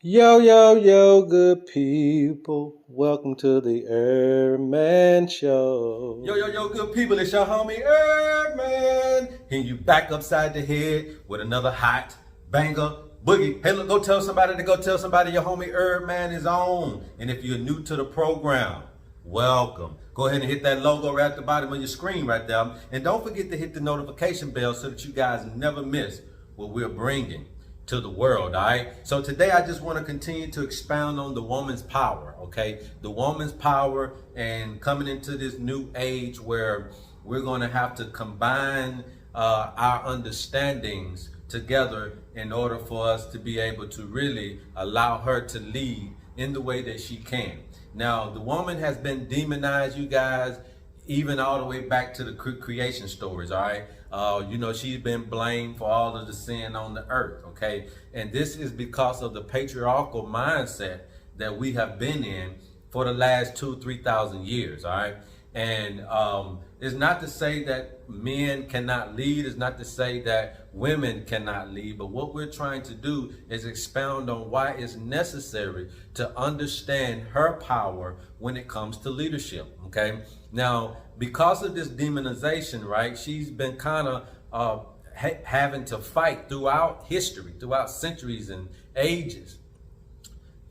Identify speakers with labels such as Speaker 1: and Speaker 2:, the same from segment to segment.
Speaker 1: Yo, yo, yo, good people. Welcome to the HerbMan Show.
Speaker 2: Yo, good people, it's your homie HerbMan. Hitting you back upside the head with another hot banger boogie. Hey, look, go tell somebody your homie HerbMan is on. And if you're new to the program, welcome. Go ahead and hit that logo right at the bottom of your screen right there. And don't forget to hit the notification bell so that you guys never miss what we're bringing to the world. All right, so today I just want to continue to expound on the woman's power. Okay, the woman's power, and coming into this new age where we're going to have to combine our understandings together in order for us to be able to really allow her to lead in the way that she can. Now, the woman has been demonized, you guys, even all the way back to the creation stories. All right, she's been blamed for all of the sin on the earth. Okay, and this is because of the patriarchal mindset that we have been in for the last 2,000-3,000 years. All right, and it's not to say that men cannot lead. It's not to say that women cannot lead. But what we're trying to do is expound on why it's necessary to understand her power when it comes to leadership. Okay, now because of this demonization, right, she's been kind of having to fight throughout history, throughout centuries and ages,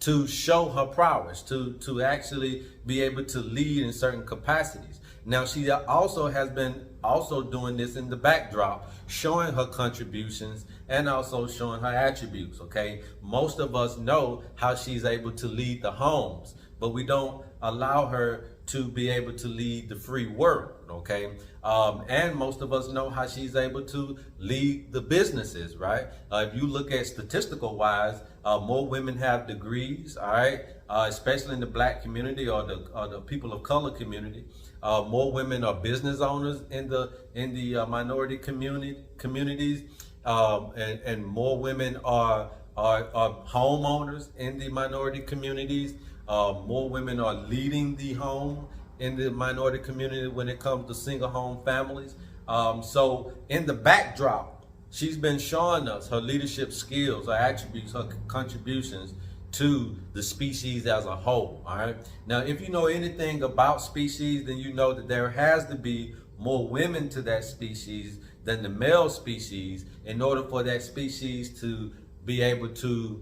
Speaker 2: to show her prowess, to actually be able to lead in certain capacities. Now, she also has been doing this in the backdrop, showing her contributions and also showing her attributes. Okay, most of us know how she's able to lead the homes, but we don't allow her to be able to lead the free world. Okay, and most of us know how she's able to lead the businesses, right? If you look at statistical wise, more women have degrees, all right, especially in the black community or the people of color community. More women are business owners in the minority communities, and more women are homeowners in the minority communities. More women are leading the home in the minority community when it comes to single home families. So in the backdrop, she's been showing us her leadership skills, her attributes, her contributions to the species as a whole. All right. Now, if you know anything about species, then you know that there has to be more women to that species than the male species in order for that species to be able to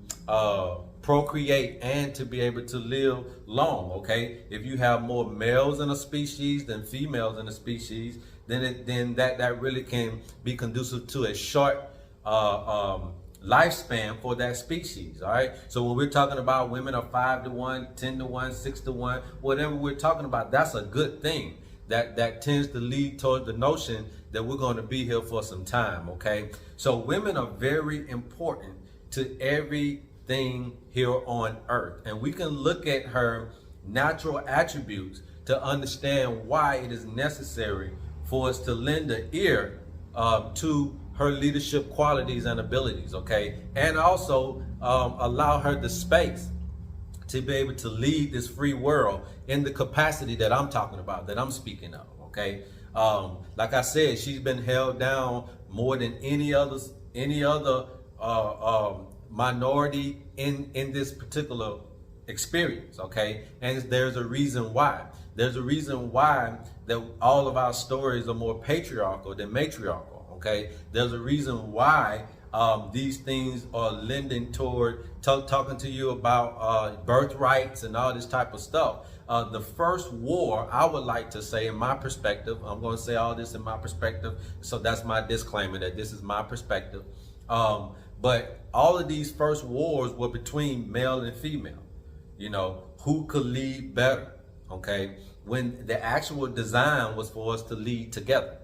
Speaker 2: procreate and to be able to live long. Okay, if you have more males in a species than females in a species, then that really can be conducive to a short lifespan for that species. All right, so when we're talking about women are 5 to 1, 10 to 1, 6 to 1, whatever we're talking about, that's a good thing. That tends to lead toward the notion that we're going to be here for some time. Okay, so women are very important to everything here on earth, and we can look at her natural attributes to understand why it is necessary for us to lend an ear to her leadership qualities and abilities. Okay, and also allow her the space to be able to lead this free world in the capacity that I'm talking about, that I'm speaking of. Okay, like I said, she's been held down more than any other minority in this particular experience. Okay, and there's a reason why. There's a reason why that all of our stories are more patriarchal than matriarchal. Okay, there's a reason why these things are lending toward talking to you about birthrights and all this type of stuff. The first war, I would like to say, in my perspective, I'm going to say all this in my perspective, so that's my disclaimer that this is my perspective. But all of these first wars were between male and female. You know, who could lead better? Okay, when the actual design was for us to lead together.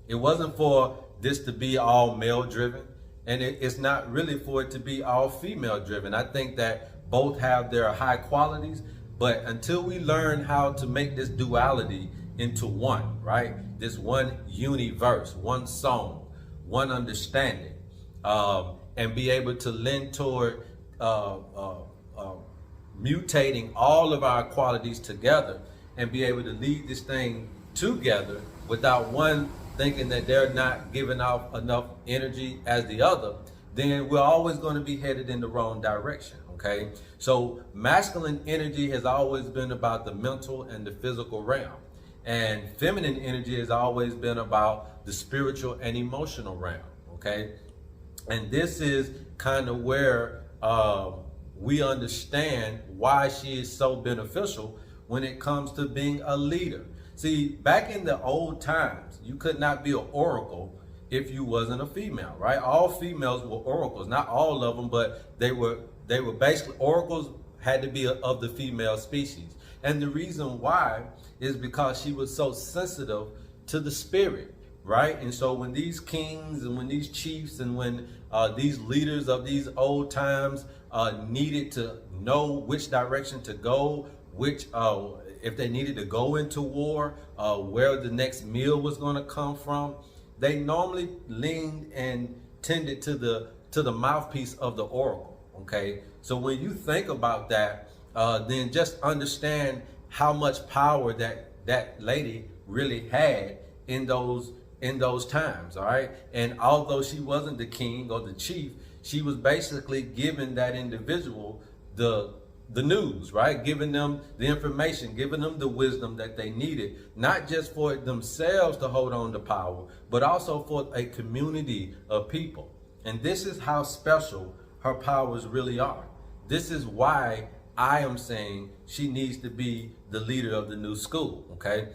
Speaker 2: It wasn't for this to be all male driven, and it's not really for it to be all female driven. I think that both have their high qualities, but until we learn how to make this duality into one, right? This one universe, one song, one understanding, and be able to lend toward mutating all of our qualities together and be able to lead this thing together without one thinking that they're not giving off enough energy as the other, then we're always going to be headed in the wrong direction. Okay, so masculine energy has always been about the mental and the physical realm, and feminine energy has always been about the spiritual and emotional realm. Okay, and this is kind of where we understand why she is so beneficial when it comes to being a leader. See, back in the old times, you could not be an oracle if you wasn't a female, right? All females were oracles, not all of them, but they were basically oracles. Had to be of the female species, and the reason why is because she was so sensitive to the spirit, right? And so when these kings and when these chiefs and when these leaders of these old times needed to know which direction to go, which if they needed to go into war, where the next meal was going to come from, they normally leaned and tended to the mouthpiece of the oracle. Okay, so when you think about that, then just understand how much power that lady really had in those times. All right, and although she wasn't the king or the chief, she was basically giving that individual the news, right? Giving them the information, giving them the wisdom that they needed, not just for themselves to hold on to power, but also for a community of people. And this is how special her powers really are. This is why I am saying she needs to be the leader of the new school, okay?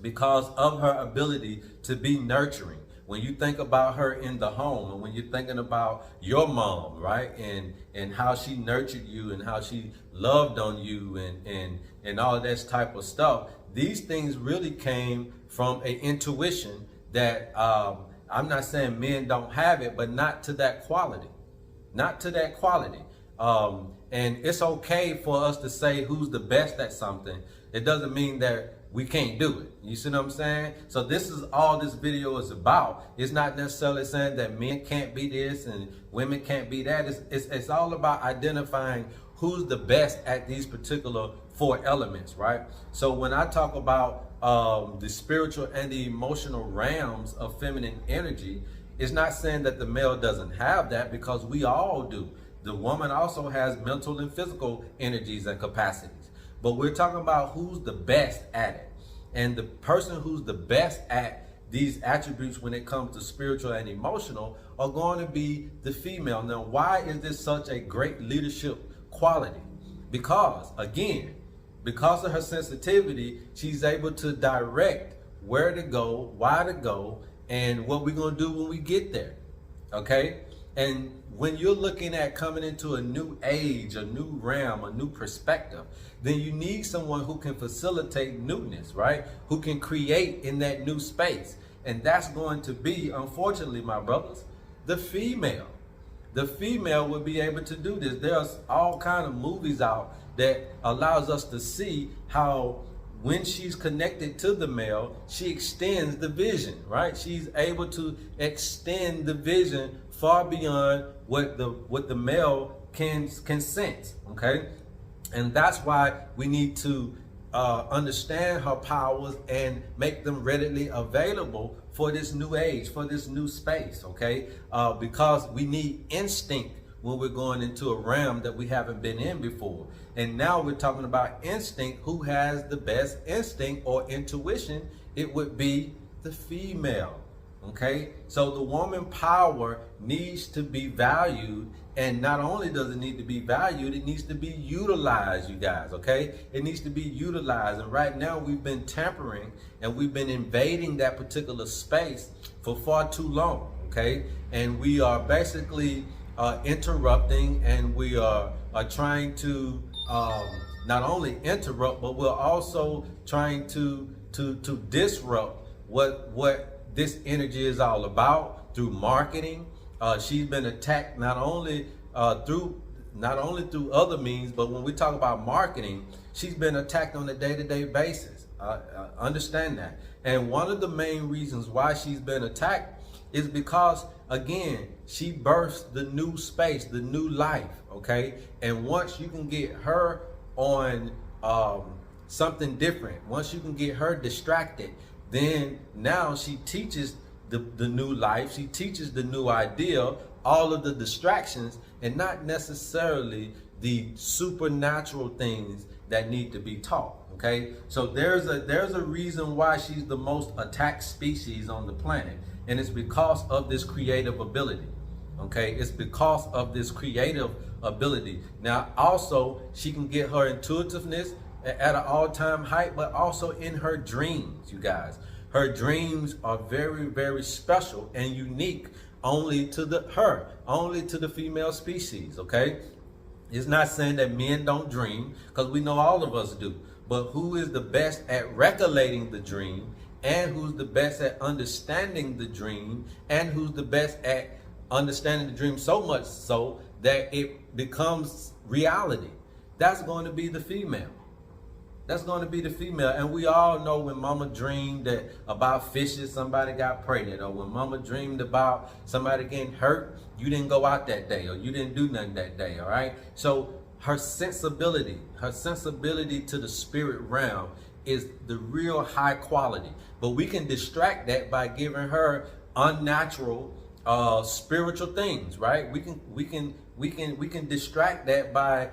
Speaker 2: Because of her ability to be nurturing. When you think about her in the home, and when you're thinking about your mom, right, and how she nurtured you and how she loved on you and all this type of stuff, these things really came from an intuition that I'm not saying men don't have it, but not to that quality. Not to that quality. And it's okay for us to say who's the best at something. It doesn't mean that we can't do it. You see what I'm saying? So this is all this video is about. It's not necessarily saying that men can't be this and women can't be that. It's all about identifying who's the best at these particular 4 elements, right? So when I talk about the spiritual and the emotional realms of feminine energy, it's not saying that the male doesn't have that, because we all do. The woman also has mental and physical energies and capacities. But we're talking about who's the best at it. And the person who's the best at these attributes when it comes to spiritual and emotional are going to be the female. Now, why is this such a great leadership quality? Because, again, because of her sensitivity, she's able to direct where to go, why to go, and what we're going to do when we get there. Okay? And when you're looking at coming into a new age, a new realm, a new perspective, then you need someone who can facilitate newness, right? Who can create in that new space. And that's going to be, unfortunately, my brothers, the female. The female will be able to do this. There's all kind of movies out that allows us to see how when she's connected to the male, she extends the vision, right? She's able to extend the vision far beyond what the male can sense, okay? And that's why we need to understand her powers and make them readily available for this new age, for this new space, okay? Because we need instinct when we're going into a realm that we haven't been in before. And now we're talking about instinct. Who has the best instinct or intuition? It would be the female. Okay, so the woman power needs to be valued, and not only does it need to be valued, it needs to be utilized, you guys. Okay, it needs to be utilized, and right now we've been tampering and we've been invading that particular space for far too long. Okay, and we are basically interrupting, and we are trying to not only interrupt, but we're also trying to disrupt what this energy is all about through marketing. She's been attacked not only through other means, but when we talk about marketing, she's been attacked on a day-to-day basis. Understand that. And one of the main reasons why she's been attacked is because, again, she births the new space, the new life, okay? And once you can get her on something different, once you can get her distracted, then now she teaches the new life, she teaches the new idea, all of the distractions, and not necessarily the supernatural things that need to be taught. Okay, so there's a reason why she's the most attacked species on the planet, and it's because of this creative ability. Okay, it's because of this creative ability. Now, also, she can get her intuitiveness at an all-time height, but also in her dreams, you guys. Her dreams are very, very special and unique only to only to the female species, okay? It's not saying that men don't dream, because we know all of us do. But who is the best at recollecting the dream, and who's the best at understanding the dream, and who's the best at understanding the dream so much so that it becomes reality? That's going to be the female. That's going to be the female. And we all know when mama dreamed about fishes, somebody got pregnant, or when mama dreamed about somebody getting hurt, you didn't go out that day, or you didn't do nothing that day, all right? So her sensibility to the spirit realm is the real high quality. But we can distract that by giving her unnatural spiritual things, right? We can distract that by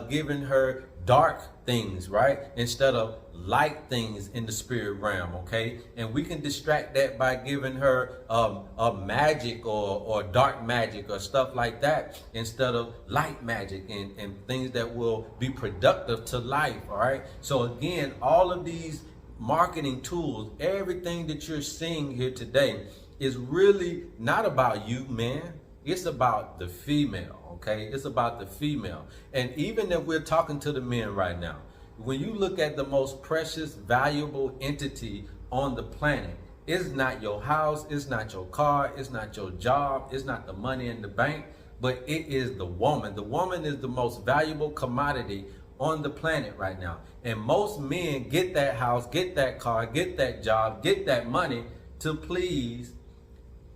Speaker 2: giving her dark things, right, instead of light things in the spirit realm. Okay, and we can distract that by giving her a magic or dark magic or stuff like that, instead of light magic and things that will be productive to life. All right, so again, all of these marketing tools, everything that you're seeing here today is really not about you, man. It's about the female. Okay, it's about the female. And even if we're talking to the men right now, when you look at the most precious, valuable entity on the planet, it's not your house, it's not your car, it's not your job, it's not the money in the bank, but it is the woman. The woman is the most valuable commodity on the planet right now. And most men get that house, get that car, get that job, get that money to please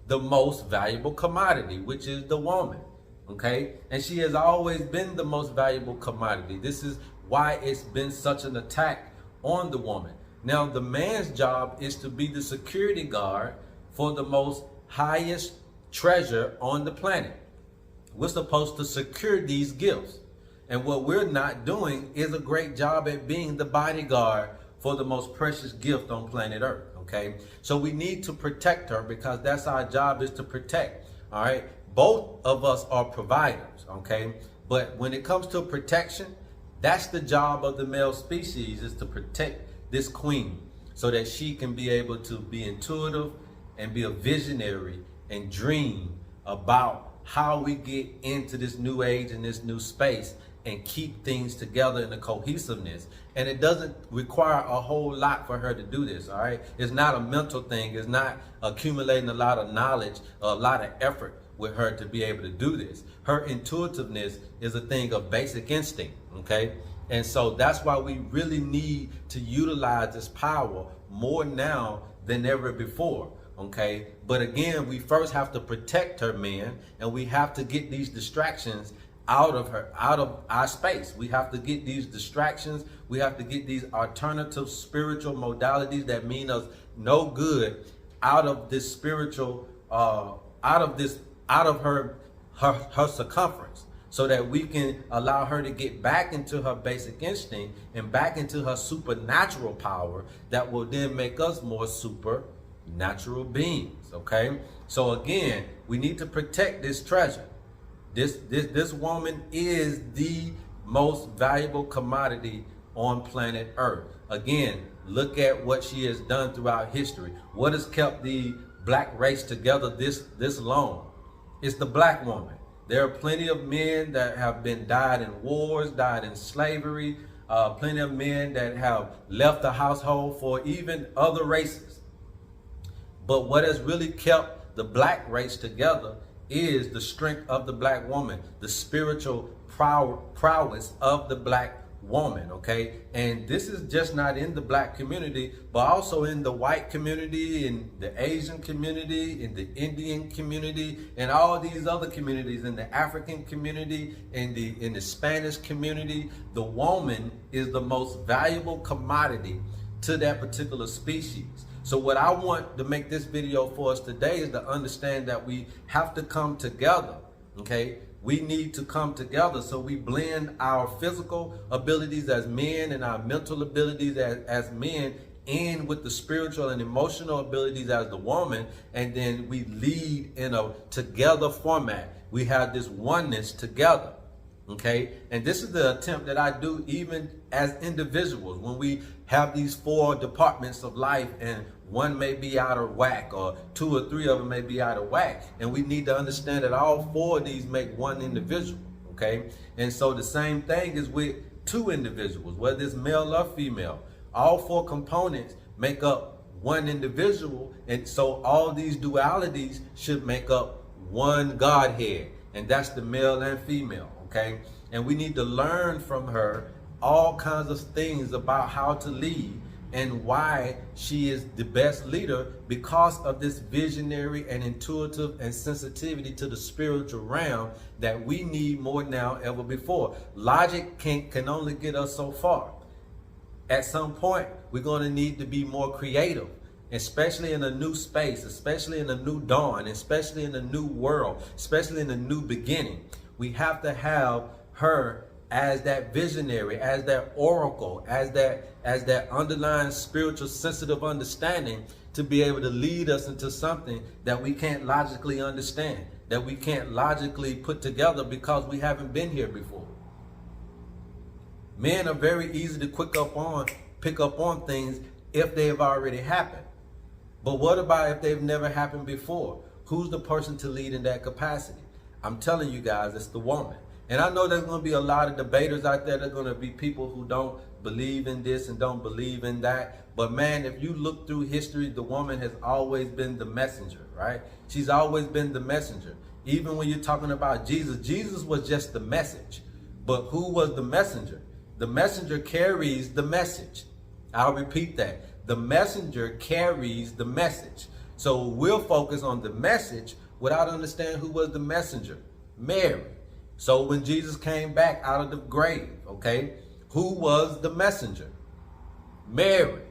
Speaker 2: the most valuable commodity, which is the woman. Okay, and she has always been the most valuable commodity. This is why it's been such an attack on the woman. Now, the man's job is to be the security guard for the most highest treasure on the planet. We're supposed to secure these gifts. And what we're not doing is a great job at being the bodyguard for the most precious gift on planet Earth. Okay, so we need to protect her, because that's our job, is to protect. All right, both of us are providers. Okay, but when it comes to protection, that's the job of the male species, is to protect this queen so that she can be able to be intuitive and be a visionary and dream about how we get into this new age and this new space and keep things together in a cohesiveness. And it doesn't require a whole lot for her to do this, all right? It's not a mental thing. It's not accumulating a lot of knowledge, a lot of effort with her to be able to do this. Her intuitiveness is a thing of basic instinct, okay? And so that's why we really need to utilize this power more now than ever before, okay? But again, we first have to protect her, man, and we have to get these distractions out of our space. We have to get these distractions. We have to get these alternative spiritual modalities that mean us no good out of this spiritual, out of her circumference, so that we can allow her to get back into her basic instinct and back into her supernatural power that will then make us more supernatural beings. Okay, so again, we need to protect this treasure. This woman is the most valuable commodity on planet Earth. Again, look at what she has done throughout history. What has kept the black race together this long? It's the black woman. There are plenty of men that have died in wars, died in slavery, plenty of men that have left the household for even other races. But what has really kept the black race together is the strength of the black woman, the spiritual prowess of the black woman, okay? And this is just not in the black community, but also in the white community, in the Asian community, in the Indian community, and all these other communities, in the African community, in the Spanish community. The woman is the most valuable commodity to that particular species. So what I want to make this video for us today is to understand that we have to come together, okay? we need to come together so we blend our physical abilities as men and our mental abilities as men in with the spiritual and emotional abilities as the woman, and then we lead in a together format. We have this oneness together. Okay, and this is the attempt that I do even as individuals when we have these 4 departments of life and one may be out of whack or 2 or 3 of them may be out of whack, and we need to understand that all 4 of these make one individual. Okay, and so the same thing is with 2 individuals, whether it's male or female. All 4 components make up one individual, and so all these dualities should make up one Godhead, and that's the male and female. Okay, and we need to learn from her all kinds of things about how to lead and why she is the best leader, because of this visionary and intuitive and sensitivity to the spiritual realm that we need more now ever before. Logic can only get us so far. At some point, we're going to need to be more creative, especially in a new space, especially in a new dawn, especially in a new world, especially in a new beginning. We have to have her as that visionary, as that oracle, as that underlying spiritual sensitive understanding to be able to lead us into something that we can't logically understand, that we can't logically put together because we haven't been here before. Men are very easy to pick up on things if they've already happened. But what about if they've never happened before? Who's the person to lead in that capacity? I'm telling you guys, it's the woman. And I know there's going to be a lot of debaters out there. There's going to be people who don't believe in this and don't believe in that. But man, if you look through history, the woman has always been the messenger, right? She's always been the messenger. Even when you're talking about Jesus, Jesus was just the message. But who was the messenger? The messenger carries the message. I'll repeat that. The messenger carries the message. So we'll focus on the message without understanding who was the messenger. Mary. So when Jesus came back out of the grave, okay, who was the messenger? Mary.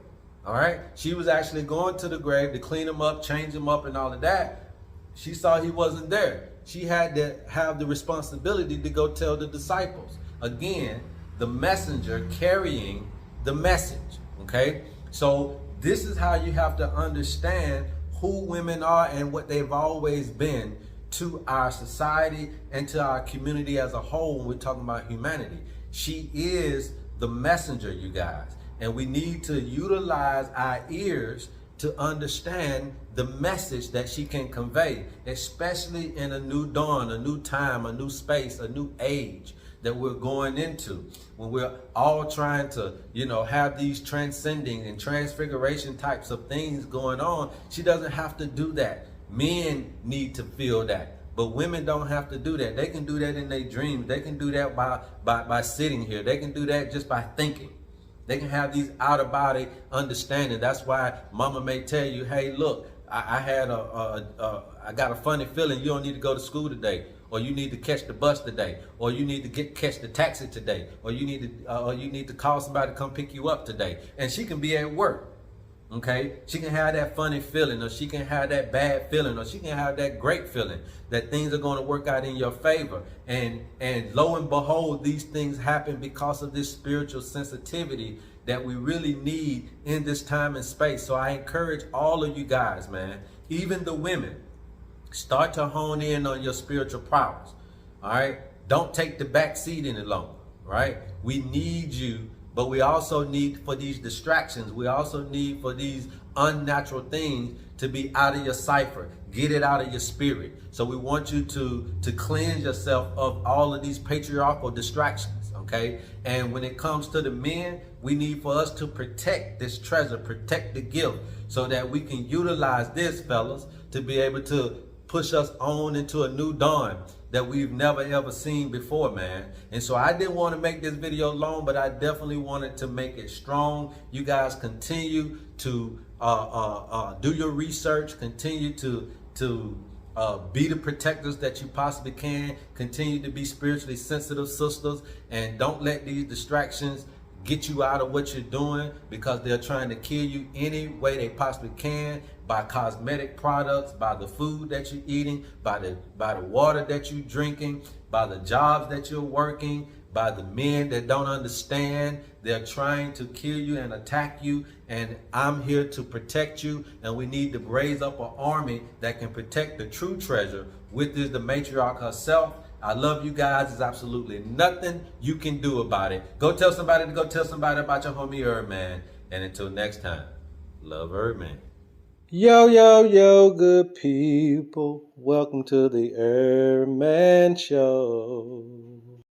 Speaker 2: All right. She was actually going to the grave to clean him up, change him up and all of that. She saw he wasn't there. She had to have the responsibility to go tell the disciples. Again, the messenger carrying the message. Okay. So this is how you have to understand who women are and what they've always been to our society and to our community as a whole when we're talking about humanity. She is the messenger, you guys. And we need to utilize our ears to understand the message that she can convey, especially in a new dawn, a new time, a new space, a new age that we're going into, when we're all trying to, have these transcending and transfiguration types of things going on. She doesn't have to do that. Men need to feel that, but women don't have to do that. They can do that in their dreams. They can do that by sitting here. They can do that just by thinking. They can have these out of body understanding. That's why mama may tell you, hey, look, I got a funny feeling you don't need to go to school today, or you need to catch the bus today, or you need to catch the taxi today, or you need to call somebody to come pick you up today. And she can be at work. Okay, she can have that funny feeling, or she can have that bad feeling, or she can have that great feeling that things are going to work out in your favor. And lo and behold, these things happen because of this spiritual sensitivity that we really need in this time and space. So I encourage all of you guys, man, even the women, start to hone in on your spiritual prowess. All right, don't take the back seat any longer. Right, we need you. But we also need for these distractions. We also need for these unnatural things to be out of your cipher. Get it out of your spirit. So we want you to cleanse yourself of all of these patriarchal distractions, okay? And when it comes to the men, we need for us to protect this treasure, protect the gift, so that we can utilize this, fellas, to be able to push us on into a new dawn that we've never ever seen before, man. And so I didn't want to make this video long, but I definitely wanted to make it strong. You guys continue to do your research, continue to be the protectors that you possibly can, continue to be spiritually sensitive sisters, and don't let these distractions get you out of what you're doing, because they're trying to kill you any way they possibly can. by cosmetic products, by the food that you're eating, by the water that you're drinking, by the jobs that you're working, by the men that don't understand. They're trying to kill you and attack you, and I'm here to protect you, and we need to raise up an army that can protect the true treasure, which is the matriarch herself. I love you guys. There's absolutely nothing you can do about it. Go tell somebody to go tell somebody about your homie HerbMan. And until next time, love HerbMan.
Speaker 1: Yo, yo, yo, good people. Welcome to the HerbMan Show.